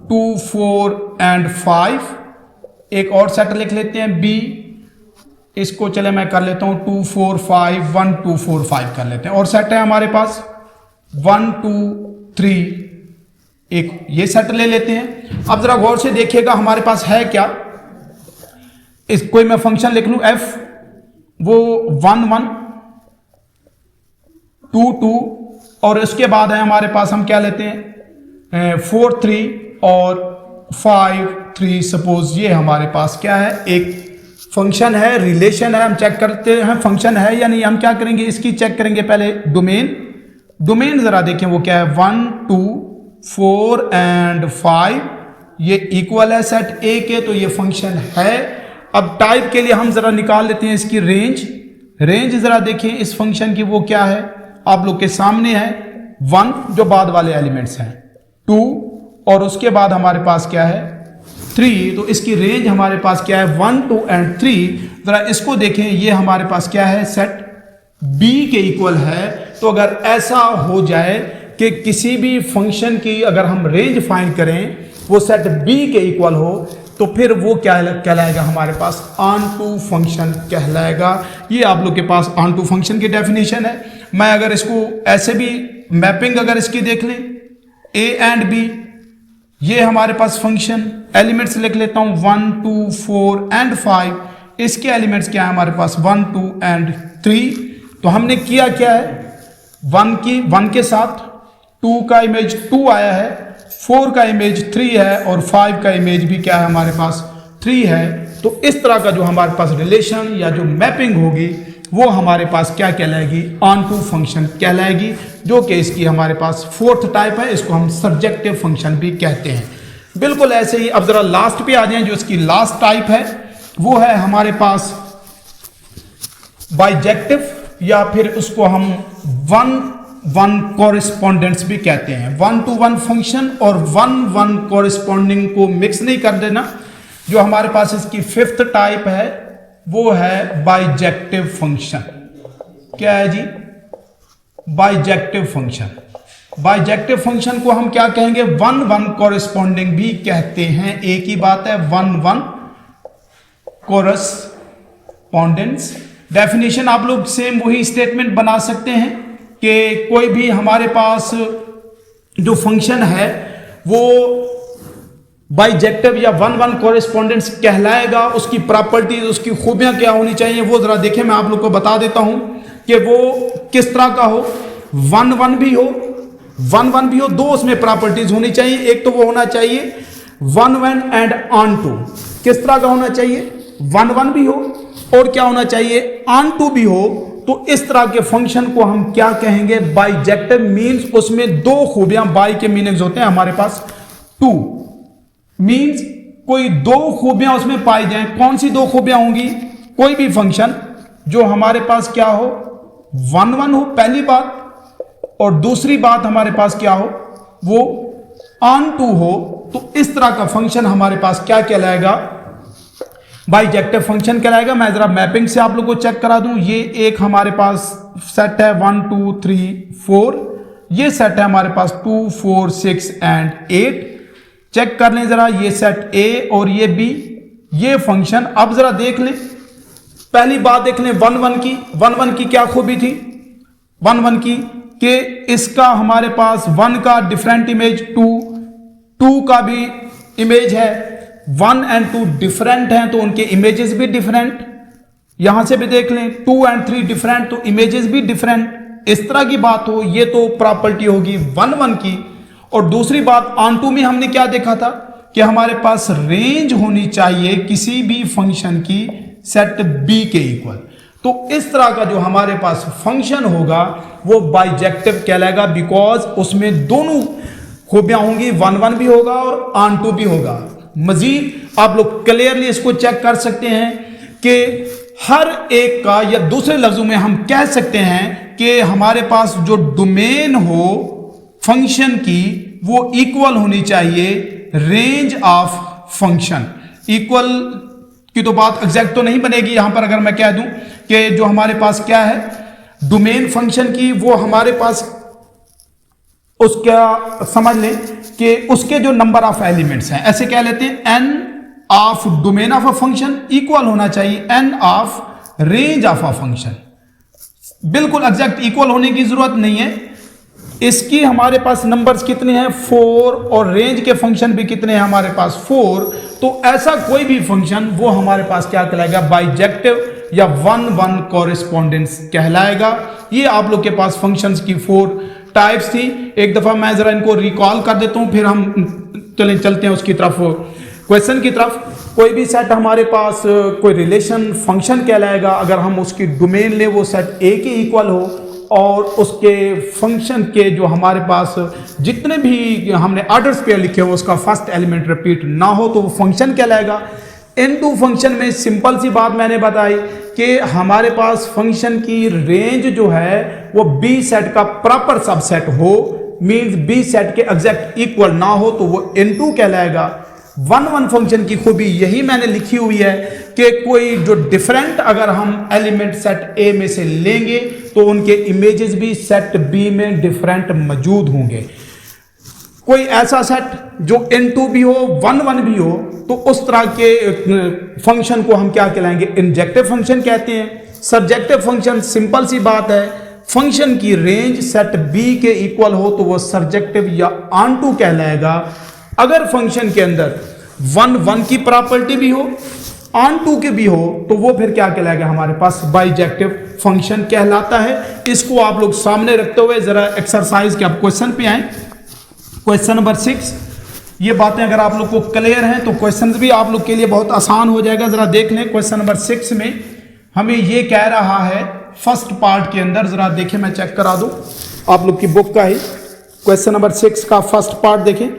2 4 एंड 5, एक और सेट लिख लेते हैं बी, इसको चले मैं कर लेता हूं 2 4 5 1 2 4 5 कर लेते हैं, और सेट है हमारे पास 1 2 3, एक ये सेट ले लेते हैं। अब जरा गौर से देखिएगा हमारे पास है क्या, इस कोई मैं फंक्शन लिख लूं एफ, वो 1 1 2 2, और इसके बाद है हमारे पास हम क्या लेते हैं 4 3 और 5 3, सपोज ये हमारे पास क्या है, एक फंक्शन है, रिलेशन है, हम चेक करते हैं फंक्शन है या नहीं। हम क्या करेंगे, इसकी चेक करेंगे पहले डोमेन जरा देखें वो क्या है, 1 2 4 एंड 5, ये इक्वल है सेट ए के, तो ये फंक्शन है। अब टाइप के लिए हम जरा निकाल लेते हैं इसकी रेंज जरा देखें इस फंक्शन की, वो क्या है आप लोग के सामने है, 1 जो बाद वाले एलिमेंट्स हैं, 2 और उसके बाद हमारे पास क्या है 3, तो इसकी रेंज हमारे पास क्या है 1 2 एंड 3। जरा इसको देखें, ये हमारे पास क्या है, सेट बी के इक्वल है। तो अगर ऐसा हो जाए कि किसी भी फंक्शन की अगर हम रेंज फाइंड करें वो सेट बी के इक्वल हो तो फिर वो क्या कहलाएगा, हमारे पास ऑन टू फंक्शन कहलाएगा। ये आप लोग के पास ऑन टू फंक्शन की डेफिनेशन है। मैं अगर इसको ऐसे भी मैपिंग अगर इसकी देख लें ए एंड बी, ये हमारे पास फंक्शन एलिमेंट्स लिख लेता हूं 1 2 4 एंड 5। इसके एलिमेंट्स क्या है हमारे पास 1 2 एंड 3। तो हमने किया क्या है, 1 के साथ 2 का इमेज 2 आया है, 4 का इमेज 3 है और 5 का इमेज भी क्या है हमारे पास 3 है। तो इस तरह का जो हमारे पास रिलेशन या जो मैपिंग होगी वो हमारे पास क्या कहलाएगी, ऑन टू फंक्शन कहलाएगी, जो कि इसकी हमारे पास फोर्थ टाइप है। इसको हम सब्जेक्टिव फंक्शन भी कहते हैं। बिल्कुल ऐसे ही अब जरा लास्ट पे आ जाएं, जो इसकी लास्ट टाइप है वो है हमारे पास बाइजेक्टिव, या फिर उसको हम 1-1 कॉरेस्पॉन्डेंस भी कहते हैं। 1-to-1 फंक्शन और 1-1 कॉरेस्पॉन्डिंग को मिक्स नहीं कर देना। जो हमारे पास इसकी फिफ्थ टाइप है वो है बाइजेक्टिव फंक्शन। क्या है जी, बाइजेक्टिव फंक्शन। बाइजेक्टिव फंक्शन को हम क्या कहेंगे, 1-1 कॉरेस्पॉन्डिंग भी कहते हैं। एक ही बात है, 1-1 कॉरेस्पॉन्डेंस। डेफिनेशन आप लोग सेम वही स्टेटमेंट बना सकते हैं कि कोई भी हमारे पास जो फंक्शन है वो बाइजेक्टिव या 1-1 कॉरेस्पॉन्डेंस कहलाएगा। उसकी प्रॉपर्टीज, उसकी खूबियां क्या होनी चाहिए वो जरा देखें। मैं आप लोग को बता देता हूं कि वो किस तरह का हो। 1-1 भी हो, 1-1 भी हो, दो उसमें प्रॉपर्टीज होनी चाहिए। एक तो वो होना चाहिए 1-1 एंड ऑन टू। किस तरह का होना चाहिए, 1-1 भी हो और क्या होना चाहिए, ऑन टू भी हो। तो इस तरह के फंक्शन को हम क्या कहेंगे, बाइजेक्टिव। मींस उसमें दो खूबियां, बाई के मीनिंग्स होते हैं हमारे पास 2, मींस कोई दो खूबियां उसमें पाई जाएं। कौन सी दो खूबियां होंगी, कोई भी फंक्शन जो हमारे पास क्या हो, 1-1 हो पहली बात, और दूसरी बात हमारे पास क्या हो, वो ऑन टू हो। तो इस तरह का फंक्शन हमारे पास क्या कहलाएगा, बाइजेक्टिव फंक्शन कहलाएगा। मैं जरा मैपिंग से आप लोग को चेक करा दूं। ये एक हमारे पास सेट है 1 2 3 4, ये सेट है हमारे पास 2 4 6 एंड 8। चेक कर लें जरा, ये सेट ए और ये बी, ये फंक्शन। अब जरा देख लें, पहली बात देख लें 1-1 की। 1-1 की क्या खूबी थी, 1-1 की कि इसका हमारे पास 1 का डिफरेंट इमेज, 2 का भी इमेज है। 1 एंड 2 डिफरेंट हैं तो उनके इमेजेस भी डिफरेंट। यहां से भी देख लें 2 एंड 3 डिफरेंट तो इमेजेस भी डिफरेंट। इस तरह की बात हो, ये तो प्रॉपर्टी होगी 1-1 की। और दूसरी बात, ऑन टू में हमने क्या देखा था कि हमारे पास रेंज होनी चाहिए किसी भी फंक्शन की सेट बी के इक्वल। तो इस तरह का जो हमारे पास फंक्शन होगा वो बाइजेक्टिव कहलाएगा, बिकॉज उसमें दोनों खूबियां होंगी, 1-1 भी होगा और ऑन टू भी होगा। मजीद आप लोग क्लियरली इसको चेक कर सकते हैं कि हर एक का, या दूसरे लफ्जों में हम कह सकते हैं कि हमारे पास जो डोमेन हो फंक्शन की वो इक्वल होनी चाहिए रेंज ऑफ फंक्शन। इक्वल की तो बात एग्जैक्ट तो नहीं बनेगी यहां पर। अगर मैं कह दूं कि जो हमारे पास क्या है डोमेन फंक्शन की, वो हमारे पास उसका समझ लें कि उसके जो नंबर ऑफ एलिमेंट्स हैं, ऐसे कह लेते हैं n of domain of a function equal होना चाहिए n of range of a function. बिल्कुल एग्जैक्ट इक्वल होने की जरूरत नहीं है। इसकी हमारे पास नंबर्स कितने हैं, 4, और रेंज के फंक्शन भी कितने हैं हमारे पास 4। तो ऐसा कोई भी फंक्शन वो हमारे पास क्या कहलाएगा, बाइजेक्टिव या 1-1 कॉरेस्पॉन्डेंस कहलाएगा। ये आप लोग के पास फंक्शंस की 4 टाइप्स थी। एक दफा मैं जरा इनको रिकॉल कर देता हूं, फिर हम चलते हैं उसकी तरफ, क्वेश्चन की तरफ। कोई भी सेट हमारे पास कोई रिलेशन फंक्शन कहलाएगा अगर हम उसकी डोमेन ले, वो सेट ए के इक्वल हो और उसके फंक्शन के जो हमारे पास जितने भी हमने ऑर्डर्स पे लिखे हो उसका फर्स्ट एलिमेंट रिपीट ना हो तो वो फंक्शन कहलाएगा। इनटू फंक्शन में सिंपल सी बात मैंने बताई कि हमारे पास फंक्शन की रेंज जो है वो बी सेट का प्रॉपर सबसेट हो, मींस बी सेट के एग्जैक्ट इक्वल ना हो तो वो इनटू कहलाएगा। 1-1 फंक्शन की खूबी यही मैंने लिखी हुई है कि कोई जो डिफरेंट अगर हम एलिमेंट सेट ए में से लेंगे तो उनके इमेजेस भी सेट बी में डिफरेंट मौजूद होंगे। कोई ऐसा सेट जो n2 भी हो 1 1 भी हो तो उस तरह के फंक्शन को हम क्या कहलाएंगे, इंजेक्टिव फंक्शन कहते हैं। सब्जेक्टिव फंक्शन सिंपल सी बात है, फंक्शन की रेंज सेट बी के इक्वल हो तो वो सर्जेक्टिव या ऑनटू कहलाएगा। अगर फंक्शन के अंदर 1 1 की प्रॉपर्टी भी हो ऑनटू के भी हो तो वो फिर क्या कहलाएगा, हमारे पास बाइजेक्टिव फंक्शन कहलाता है। इसको आप लोग सामने रखते हुए जरा एक्सरसाइज के आप क्वेश्चन पे आए। क्वेश्चन नंबर 6, ये बातें अगर आप लोग को क्लियर हैं तो क्वेश्चन भी आप लोग के लिए बहुत आसान हो जाएगा। जरा देख लें क्वेश्चन नंबर 6 में हमें ये कह रहा है फर्स्ट पार्ट के अंदर, जरा देखें मैं चेक करा दूं आप लोग की बुक का ही। क्वेश्चन नंबर 6 का फर्स्ट पार्ट देखें।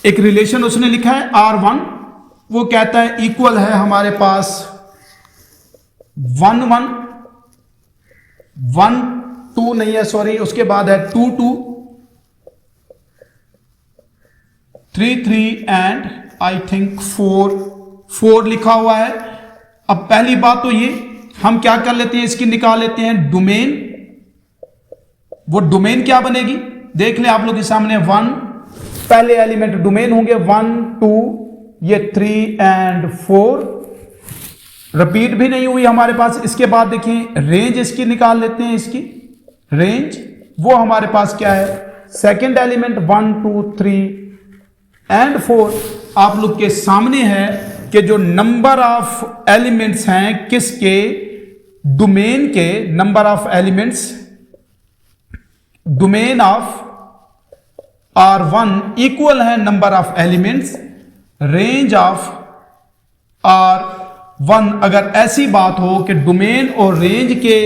एक रिलेशन उसने लिखा है R1, वो कहता है इक्वल है हमारे पास 1 1 1 2 नहीं है सॉरी, उसके बाद है 2 2 3 3 एंड आई थिंक 4 लिखा हुआ है। अब पहली बात तो ये हम क्या कर लेते हैं, इसकी निकाल लेते हैं डोमेन। वो डोमेन क्या बनेगी देख ले आप लोग के सामने, 1 पहले एलिमेंट डोमेन होंगे 1 2 ये 3 एंड 4, रिपीट भी नहीं हुई हमारे पास। इसके बाद देखिए रेंज इसकी निकाल लेते हैं, इसकी रेंज वो हमारे पास क्या है, सेकंड एलिमेंट 1 2 3 एंड 4 आप लोग के सामने है कि जो नंबर ऑफ एलिमेंट्स हैं किसके, डोमेन के number of elements, domain of R1 equal है number of elements range of R1। अगर ऐसी बात हो कि डोमेन और रेंज के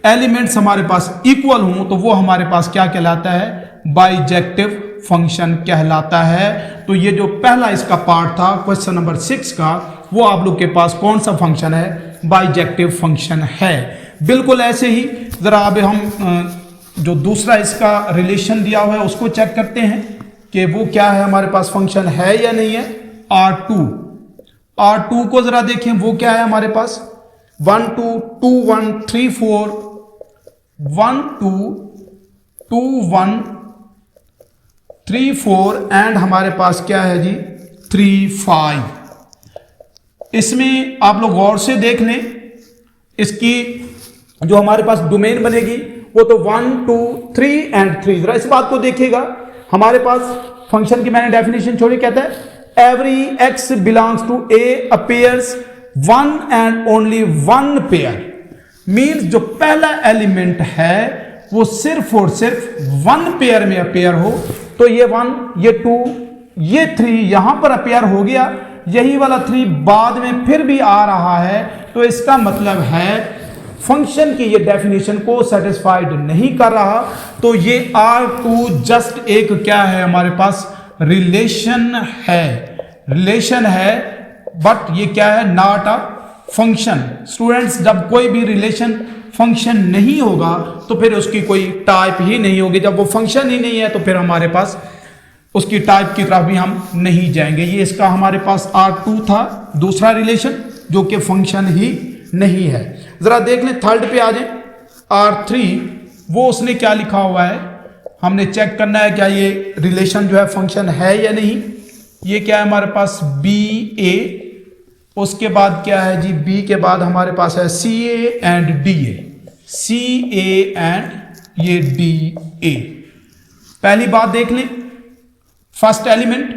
एलिमेंट्स हमारे पास इक्वल हों तो वो हमारे पास क्या कहलाता है, बाइजेक्टिव फंक्शन कहलाता है। तो ये जो पहला इसका पार्ट था क्वेश्चन नंबर 6 का, वो आप लोग के पास कौन सा फंक्शन है, बाइजेक्टिव फंक्शन है। बिल्कुल ऐसे ही जरा अब हम जो दूसरा इसका रिलेशन दिया हुआ है उसको चेक करते हैं कि वो क्या है, हमारे पास फंक्शन है या नहीं है। R2 को जरा देखें, वो क्या है हमारे पास 1 2 2 1 3 4 1 2 2 1 3 4 एंड हमारे पास क्या है जी 3 5। इसमें आप लोग गौर से देख लें, इसकी जो हमारे पास डोमेन बनेगी वो तो 1 2 3 एंड 3। जरा इस बात को देखिएगा, हमारे पास फंक्शन की मैंने डेफिनेशन छोड़ी, कहता है every x belongs to A appears 1 and only 1 pair. Means जो पहला एलिमेंट है वो सिर्फ और सिर्फ 1 पेयर में अपेयर हो। तो ये 1 ये 2 ये 3 यहां पर अपेयर हो गया, यही वाला 3 बाद में फिर भी आ रहा है। तो इसका मतलब है फंक्शन की ये डेफिनेशन को सेटिस्फाइड नहीं कर रहा। तो ये R2 जस्ट एक क्या है हमारे पास, रिलेशन है, बट ये क्या है, नॉट अ फंक्शन। स्टूडेंट्स, जब कोई भी रिलेशन फंक्शन नहीं होगा तो फिर उसकी कोई टाइप ही नहीं होगी। जब वो फंक्शन ही नहीं है तो फिर हमारे पास उसकी टाइप की तरफ भी हम नहीं जाएंगे। ये इसका हमारे पास R2 था, दूसरा रिलेशन जो कि फंक्शन ही नहीं है। जरा देख लें थर्ड पे आ जाए, R3 वो उसने क्या लिखा हुआ है, हमने चेक करना है क्या ये रिलेशन जो है फंक्शन है या नहीं। ये क्या है हमारे पास BA, उसके बाद क्या है जी B के बाद हमारे पास है CA and DA, CA and ये DA। पहली बात देख लें, फर्स्ट एलिमेंट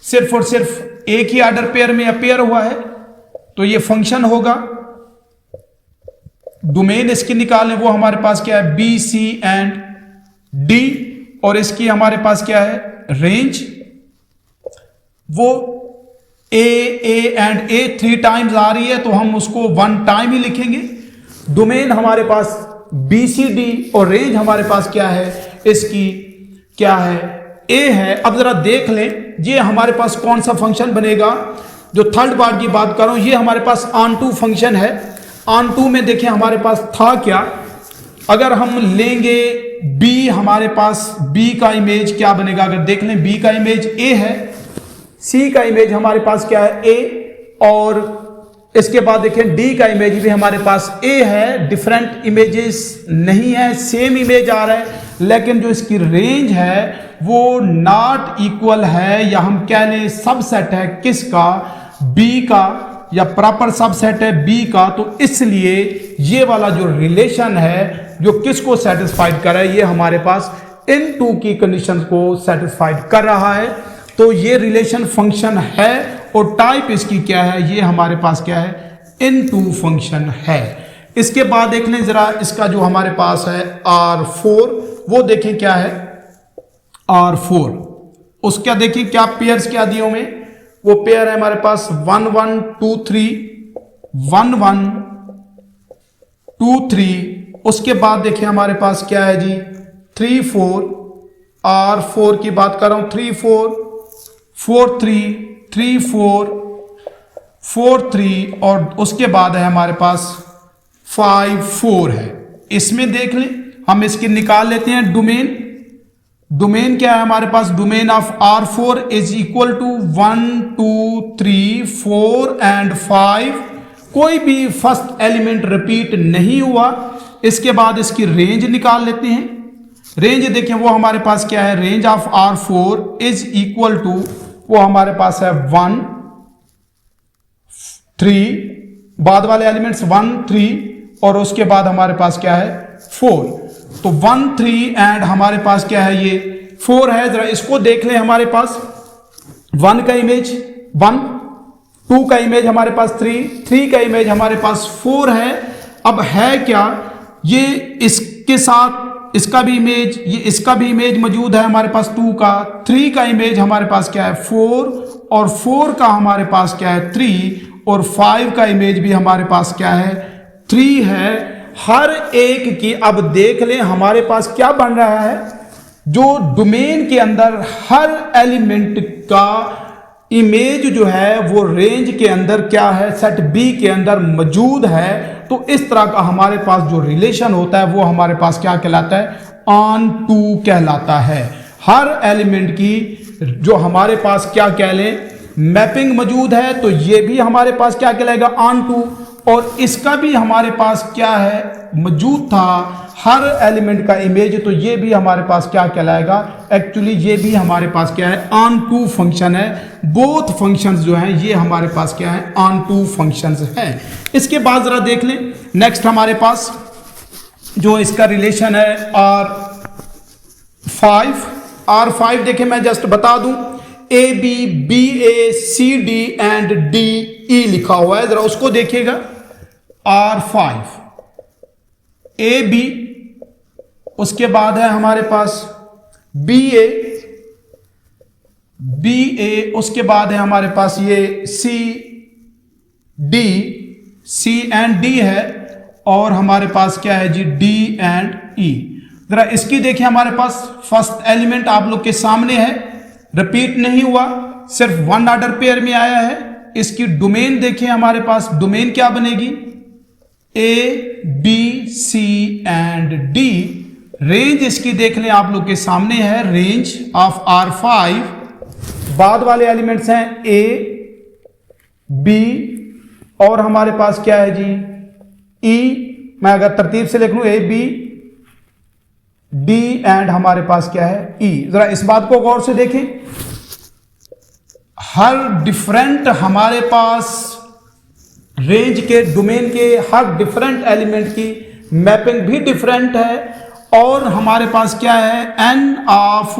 सिर्फ और सिर्फ एक ही ऑर्डर पेयर में अपेयर हुआ है तो ये फंक्शन होगा। डोमेन इसकी निकालें, वो हमारे पास क्या है B C एंड D, और इसकी हमारे पास क्या है रेंज, वो A एंड A 3 टाइम्स आ रही है तो हम उसको 1 टाइम ही लिखेंगे। डोमेन हमारे पास BCD और रेंज हमारे पास क्या है, इसकी क्या है A है। अब जरा देख लें ये हमारे पास कौन सा फंक्शन बनेगा। जो थर्ड पार्ट की बात कर रहा हूं ये हमारे पास ऑन2 फंक्शन है। ऑन2 में देखें हमारे पास था क्या, अगर हम लेंगे B, हमारे पास B का इमेज क्या बनेगा, अगर देख लें B का इमेज A है, C का इमेज हमारे पास क्या है A, और इसके बाद देखें डी का इमेज भी हमारे पास ए है, डिफरेंट इमेजेस नहीं है, सेम इमेज आ रहा है, लेकिन जो इसकी रेंज है वो नॉट इक्वल है, या हम कह लें सबसेट है किसका, बी का, या प्रॉपर सबसेट है बी का। तो इसलिए ये वाला जो रिलेशन है जो किसको सेटिस्फाइड कर रहा है, ये हमारे पास इन टू की कंडीशन को सेटिस्फाइड कर रहा है। तो ये रिलेशन फंक्शन है और टाइप इसकी क्या है, ये हमारे पास क्या है, इन टू फंक्शन है। इसके बाद देख लें जरा इसका जो हमारे पास है R4, वो देखें क्या है R4, उसका देखें क्या पेयर्स क्या दिए हुए, वो पेयर है हमारे पास 1 1 2 3 1 1 2 3। उसके बाद देखें हमारे पास क्या है जी 3 4, R4 की बात कर रहा हूं, 3 4 4 3 3 4 4 3, और उसके बाद है हमारे पास 5 4 है। इसमें देख लें हम इसके निकाल लेते हैं डोमेन। डोमेन क्या है हमारे पास, domain of R4 is equal to 1 2 3 4 and 5। कोई भी फर्स्ट एलिमेंट रिपीट नहीं हुआ। इसके बाद इसकी रेंज निकाल लेते हैं। रेंज देखें वो हमारे पास क्या है, range of R4 is equal to, वो हमारे पास है 1 3, बाद वाले एलिमेंट्स 1 3, और उसके बाद हमारे पास क्या है 4। तो 1 3 एंड हमारे पास क्या है, ये 4 है। जरा इसको देख लें, हमारे पास 1 का इमेज 1, 2 का इमेज हमारे पास 3, 3 का इमेज हमारे पास 4 है। अब है क्या, ये इसके साथ इसका भी इमेज, ये इसका भी इमेज मौजूद है हमारे पास 2 का, 3 का इमेज हमारे पास क्या है 4, और 4 का हमारे पास क्या है 3, और 5 का इमेज भी हमारे पास क्या है 3 है। हर एक की अब देख लें हमारे पास क्या बन रहा है, जो डोमेन के अंदर हर एलिमेंट का इमेज जो है वो रेंज के अंदर क्या है, सेट बी के अंदर मौजूद है। तो इस तरह का हमारे पास जो रिलेशन होता है वो हमारे पास क्या कहलाता है, ऑन टू कहलाता है। हर एलिमेंट की जो हमारे पास क्या कह लें मैपिंग मौजूद है, तो ये भी हमारे पास क्या कहलाएगा ऑन टू, और इसका भी हमारे पास क्या है मौजूद था हर एलिमेंट का इमेज, तो ये भी हमारे पास क्या कहलाएगा, एक्चुअली ये भी हमारे पास क्या है ऑन टू फंक्शन है। बोथ फंक्शंस जो हैं ये हमारे पास क्या है ऑन टू फंक्शंस हैं। इसके बाद जरा देख लें नेक्स्ट हमारे पास जो इसका रिलेशन है R5 देखें, मैं जस्ट बता दूं AB BA CD and DE लिखा हुआ है, जरा उसको देखिएगा। R5 AB, उसके बाद है हमारे पास BA, उसके बाद है हमारे पास ये C एंड D है, और हमारे पास क्या है जी D एंड E। जरा इसकी देखिए हमारे पास फर्स्ट एलिमेंट आप लोग के सामने है, रिपीट नहीं हुआ, सिर्फ 1 ऑर्डर पेयर में आया है। इसकी डोमेन देखिए हमारे पास, डोमेन क्या बनेगी A B C and D। Range इसकी देख लें आप लोग के सामने है, रेंज ऑफ R5, बाद वाले एलिमेंट्स हैं A B और हमारे पास क्या है जी E। मैं अगर तरतीब से लिख लूं A B D एंड हमारे पास क्या है E। जरा इस बात को गौर से देखें, हर डिफरेंट हमारे पास रेंज के डोमेन के हर डिफरेंट एलिमेंट की मैपिंग भी डिफरेंट है, और हमारे पास क्या है n ऑफ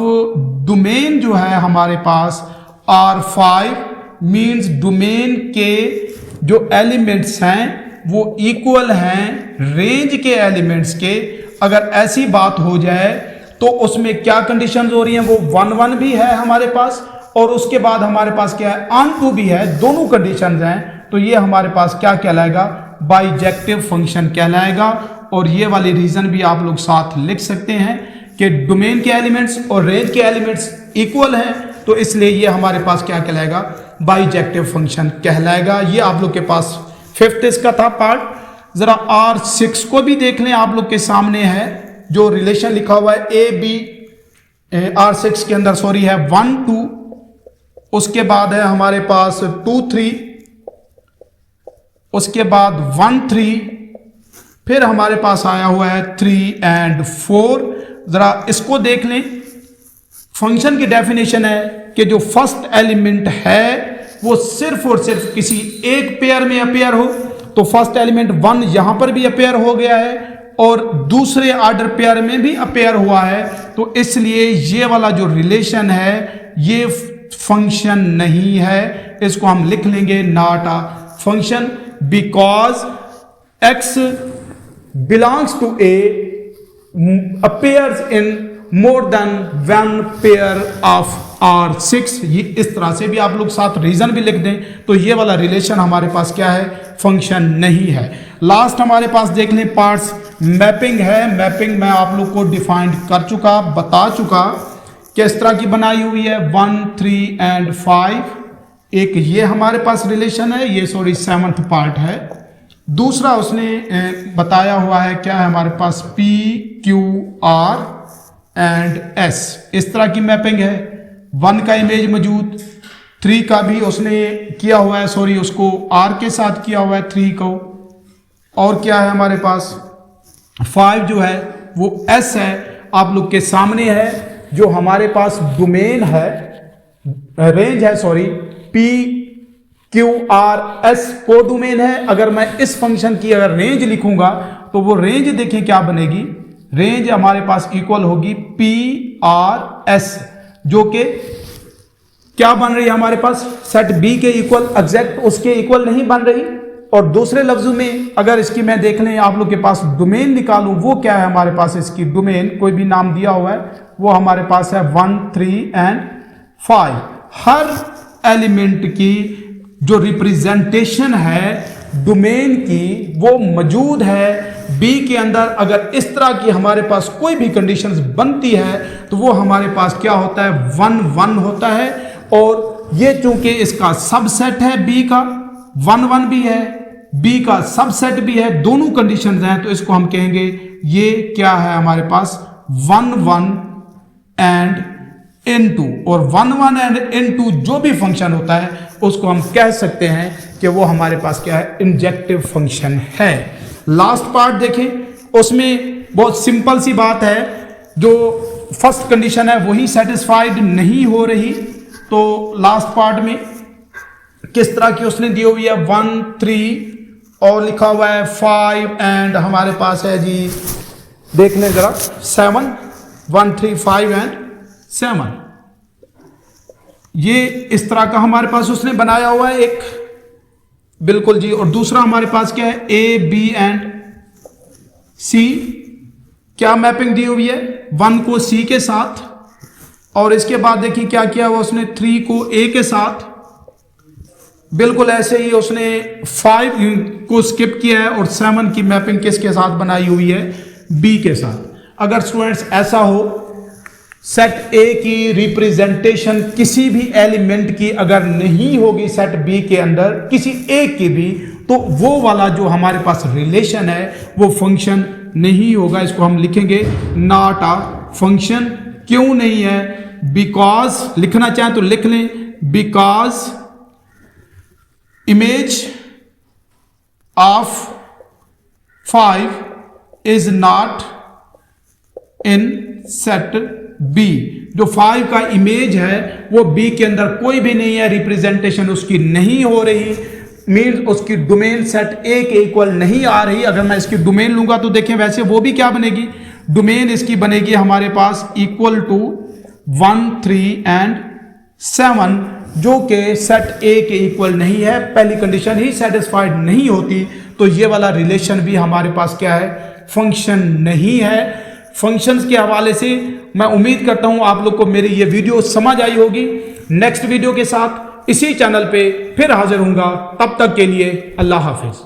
डोमेन जो है हमारे पास R5 मींस डोमेन के जो एलिमेंट्स हैं वो इक्वल हैं रेंज के एलिमेंट्स के। अगर ऐसी बात हो जाए तो उसमें क्या कंडीशंस हो रही हैं, वो 1 1 भी है हमारे पास, और उसके बाद हमारे पास क्या है ऑन टू भी है, दोनों कंडीशंस हैं। तो ये हमारे पास क्या कहलाएगा, बाइजेक्टिव फंक्शन कहलाएगा। और ये वाली रीजन भी आप लोग साथ लिख सकते हैं कि डोमेन के एलिमेंट्स और रेंज के एलिमेंट्स इक्वल हैं, तो इसलिए ये हमारे पास क्या कहलाएगा, बाइजेक्टिव फंक्शन कहलाएगा। ये आप लोग के पास 5th इसका था पार्ट। जरा R6 को भी देख लें, आप लोग के सामने है जो रिलेशन लिखा हुआ है AB, R6 के अंदर सॉरी है 1 2, उसके बाद है हमारे पास 2 3, उसके बाद 1 3, फिर हमारे पास आया हुआ है 3 and 4। जरा इसको देख लें। फंक्शन की डेफिनेशन है कि जो फर्स्ट एलिमेंट है वो सिर्फ और सिर्फ किसी एक पेयर में अपेयर हो। तो फर्स्ट एलिमेंट 1 यहां पर भी अपेयर हो गया है और दूसरे ऑर्डर पेयर में भी अपेयर हुआ है, तो इसलिए ये वाला जो रिलेशन है ये फंक्शन नहीं है। इसको हम लिख लेंगे not a function because x belongs to A appears in more than one pair of R6। ये इस तरह से भी आप लोग साथ रीजन भी लिख दें तो ये वाला रिलेशन हमारे पास क्या है, फंक्शन नहीं है। लास्ट हमारे पास देख लें पार्ट्स। मैपिंग है। मैपिंग मैं आप लोग को डिफाइंड कर चुका, बता चुका किस तरह की बनाई हुई है। 1 3 and 5 एक ये हमारे पास रिलेशन है, ये सॉरी 7th पार्ट है। दूसरा उसने बताया हुआ है क्या है हमारे पास, P Q R and S। इस तरह की मैपिंग है। 1 का इमेज मौजूद, 3 का भी उसने किया हुआ है, सॉरी उसको R के साथ किया हुआ है 3 को। और क्या है हमारे पास 5 जो है वो S है, आप लोग के सामने है। जो हमारे पास डोमेन है, रेंज है sorry, P Q R S को डोमेन है। अगर मैं इस फंक्शन की अगर रेंज लिखूंगा तो वो रेंज देखें क्या बनेगी, रेंज हमारे पास इक्वल होगी P R S, जो कि क्या बन रही है हमारे पास, सेट B के इक्वल, एग्जैक्ट उसके इक्वल नहीं बन रही। और दूसरे लफ्जों में अगर इसकी मैं देख लें आप लोग के पास डोमेन निकालूं, वो क्या है हमारे पास, इसकी डोमेन कोई भी नाम दिया हुआ है, वो हमारे पास है 1 3 and 5। हर एलिमेंट की जो रिप्रेजेंटेशन है डोमेन की वो मौजूद है बी के अंदर। अगर इस तरह की हमारे पास कोई भी कंडीशंस बनती है तो वो हमारे पास क्या होता है, 1 1 होता है। और ये चूंकि इसका सबसेट है बी का, 1 1 भी है, बी का सबसेट भी है, दोनों कंडीशंस हैं, तो इसको हम कहेंगे ये क्या है हमारे पास 1 1 and n2। और 1 1 and n2 जो भी फंक्शन होता है उसको हम कह सकते हैं कि वो हमारे पास क्या है, इंजेक्टिव फंक्शन है। लास्ट पार्ट देखें, उसमें बहुत सिंपल सी बात है, जो फर्स्ट कंडीशन है वही सेटिस्फाइड नहीं हो रही। तो लास्ट पार्ट में किस तरह की उसने दी हुई है, 1 3 और लिखा हुआ है 5 एंड हमारे पास है जी, देख लें जरा 7, 1 3 5 and 7। ये इस तरह का हमारे पास उसने बनाया हुआ है एक, बिल्कुल जी। और दूसरा हमारे पास क्या है, A B and C। क्या मैपिंग दी हुई है, 1 को C के साथ, और इसके बाद देखिए क्या किया हुआ उसने, 3 को A के साथ। बिल्कुल ऐसे ही उसने 5 को स्किप किया है और 7 की मैपिंग किसके साथ बनाई हुई है, B के साथ। अगर स्टूडेंट्स ऐसा हो, सेट ए की रिप्रेजेंटेशन किसी भी एलिमेंट की अगर नहीं होगी सेट बी के अंदर, किसी एक की भी, तो वो वाला जो हमारे पास रिलेशन है वो फंक्शन नहीं होगा। इसको हम लिखेंगे नॉट अ फंक्शन। क्यों नहीं है, बिकॉज, लिखना चाहें तो लिख लें, because image of 5 is not in set B. जो 5 का इमेज है वो बी के अंदर कोई भी नहीं है, रिप्रेजेंटेशन उसकी नहीं हो रही, मीन्स उसकी डोमेन सेट ए के इक्वल नहीं आ रही। अगर मैं इसकी डोमेन लूंगा तो देखें वैसे वो भी क्या बनेगी, डोमेन इसकी बनेगी हमारे पास इक्वल टू 1 3 and 7, जो कि सेट ए के इक्वल नहीं है। पहली कंडीशन ही सेटिस्फाइड नहीं होती तो ये वाला रिलेशन भी हमारे पास क्या है, फंक्शन नहीं है। फंक्शंस के हवाले से मैं उम्मीद करता हूं आप लोग को मेरी ये वीडियो समझ आई होगी। नेक्स्ट वीडियो के साथ इसी चैनल पे फिर हाजिर होऊंगा, तब तक के लिए अल्लाह हाफिज।